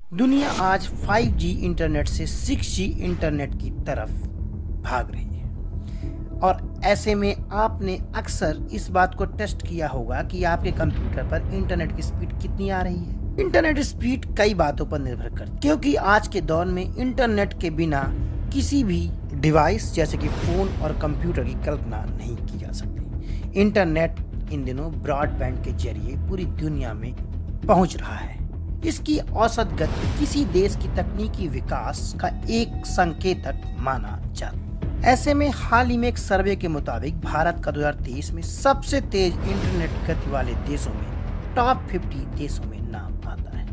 दुनिया आज 5G internet से 6G इंटरनेट की तरफ भाग रही है और ऐसे में आपने अक्सर इस बात को टेस्ट किया होगा कि आपके कंप्यूटर पर इंटरनेट की स्पीड कितनी आ रही है। इंटरनेट स्पीड कई बातों पर निर्भर करती है क्योंकि आज के दौर में इंटरनेट के बिना किसी भी डिवाइस जैसे कि फोन और कंप्यूटर की कल्पना नहीं की जा सकती। इंटरनेट इन दिनों ब्रॉडबैंड के जरिए पूरी दुनिया में पहुंच रहा है। इसकी औसत गति किसी देश की तकनीकी विकास का एक संकेतक माना जाता है। ऐसे में हाल ही में एक सर्वे के मुताबिक भारत का 2023 में सबसे तेज इंटरनेट गति वाले देशों में टॉप 50 देशों में नाम आता है।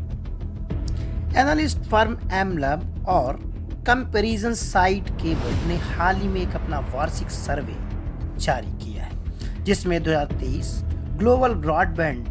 एनालिस्ट फर्म एमलब और कंपैरिजन साइट केबल ने हाल ही में एक अपना वार्षिक सर्वे जारी किया है जिसमें 2023 ग्लोबल ब्रॉडबैंड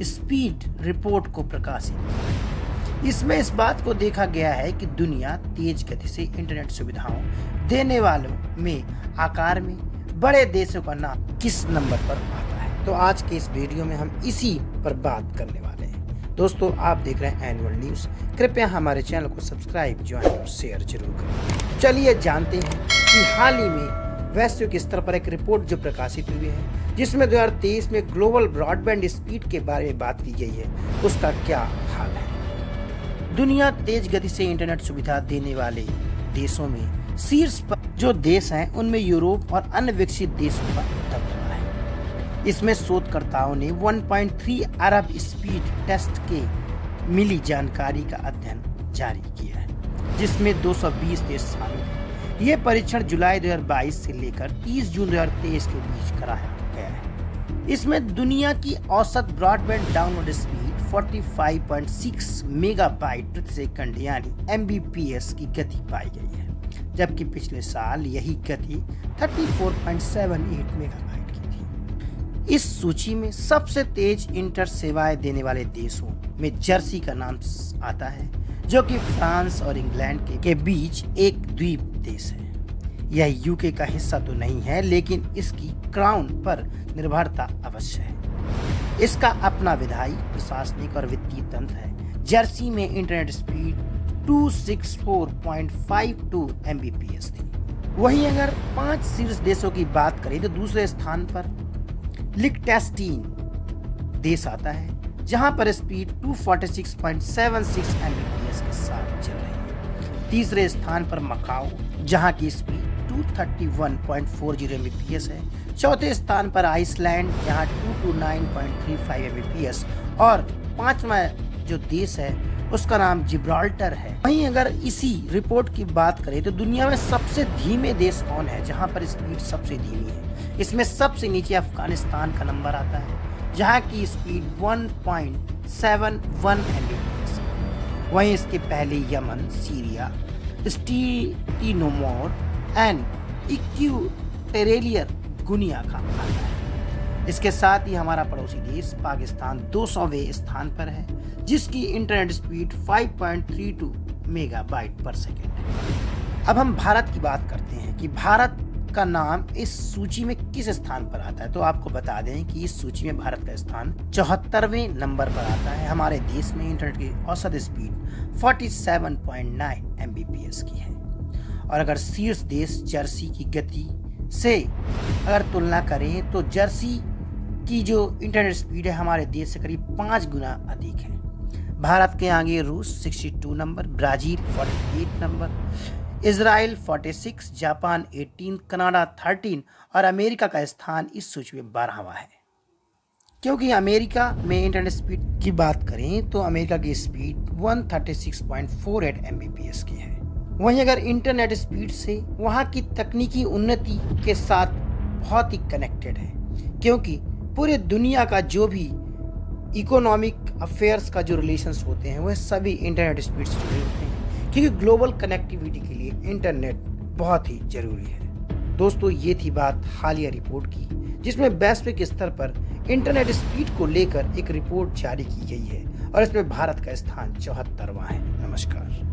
स्पीड रिपोर्ट को प्रकाशित किया। इसमें इस बात को देखा गया है कि दुनिया तेज गति से इंटरनेट सुविधाओं देने वालों में आकार में बड़े देशों का नाम किस नंबर पर आता है। तो आज के इस वीडियो में हम इसी पर बात करने वाले हैं। दोस्तों, आप देख रहे हैं एनुअल न्यूज। कृपया हमारे चैनल को सब्सक्राइब, ज्वाइन और शेयर जरूर करें। चलिए जानते हैं कि हाल ही में वैश्विक स्तर पर एक रिपोर्ट जो प्रकाशित हुई है जिसमें 2023 में ग्लोबल ब्रॉडबैंड स्पीड के बारे में बात की गई है, उसका क्या हाल है। दुनिया तेज गति से इंटरनेट सुविधा देने वाले देशों में शीर्ष पर जो देश हैं उनमें यूरोप और अन्य विकसित देशों का दबदबा है। इसमें शोधकर्ताओं ने 1.3 अरब स्पीड टेस्ट के मिली जानकारी का अध्ययन जारी किया है जिसमें 220 देश शामिल हैं। ये परीक्षण जुलाई 2022 से लेकर 30 जून 2023 के बीच कराया गया है। इसमें दुनिया की औसत ब्रॉडबैंड डाउनलोड स्पीड 45.6 मेगाबाइट प्रति सेकंड यानी MBPS की गति पाई गई है, जबकि पिछले साल यही गति 34.78 मेगाबाइट की थी। इस सूची में सबसे तेज इंटर सेवाएं देने वाले देशों में जर्सी का नाम आता है जो कि फ्रांस और इंग्लैंड के बीच एक द्वीप देश है। यह यूके का हिस्सा तो नहीं है लेकिन इसकी क्राउन पर निर्भरता अवश्य है। इसका अपना विधायी, प्रशासनिक और वित्तीय तंत्र है। जर्सी में इंटरनेट स्पीड 264.52 MBPS थी। वहीं अगर 5 शीर्ष देशों की बात करें तो दूसरे स्थान पर लिechtenstein देश आता है जहां पर स्पीड 246.76 MBPS के साथ चल रही है। तीसरे स्थान पर मकाओ जहां की स्पीड 231.40 MBPS है। चौथे स्थान पर आइसलैंड जहां 229.35 MBPS और पांचवा जो देश है उसका नाम जिब्राल्टर है। वहीं अगर इसी रिपोर्ट की बात करें तो दुनिया में सबसे धीमे देश कौन है जहां पर स्पीड सबसे धीमी है। इसमें सबसे नीचे अफगानिस्तान का नंबर आता है जहां की स्पीड 1.71 MBPS है। वहीं इसके पहले यमन, सीरिया, स्टीनोमोर एंड इक्वेटोरियल गुनिया का आता है। इसके साथ ही हमारा पड़ोसी देश पाकिस्तान 200वें स्थान पर है जिसकी इंटरनेट स्पीड 5.32 मेगाबाइट पर सेकेंड है। अब हम भारत की बात करते हैं कि भारत का नाम इस सूची में किस स्थान पर आता है। तो आपको बता दें कि इस सूची में भारत का स्थान 74वें नंबर पर आता है। हमारे देश में इंटरनेट की औसत स्पीड 47.9 MBPS की है और अगर शीर्ष देश जर्सी की गति से अगर तुलना करें तो जर्सी की जो इंटरनेट स्पीड है हमारे देश से करीब 5 गुना अधिक है। भारत के आगे रूस 62 number, Brazil 48 number, Israel 46, Japan 18, Canada 13 और अमेरिका का स्थान इस सूची में 12वां है। क्योंकि अमेरिका में इंटरनेट स्पीड की बात करें तो अमेरिका की स्पीड 136.48 MBPS की है। वहीं अगर इंटरनेट स्पीड से वहाँ की तकनीकी उन्नति के साथ बहुत ही कनेक्टेड है क्योंकि पूरे दुनिया का जो भी इकोनॉमिक अफेयर्स का जो रिलेशंस होते हैं वह सभी इंटरनेट स्पीड से जुड़े होते हैं क्योंकि ग्लोबल कनेक्टिविटी के लिए इंटरनेट बहुत ही जरूरी है। दोस्तों, ये थी बात हालिया रिपोर्ट की जिसमें वैश्विक स्तर पर इंटरनेट स्पीड को लेकर एक रिपोर्ट जारी की गई है और इसमें भारत का स्थान 74वां है। नमस्कार।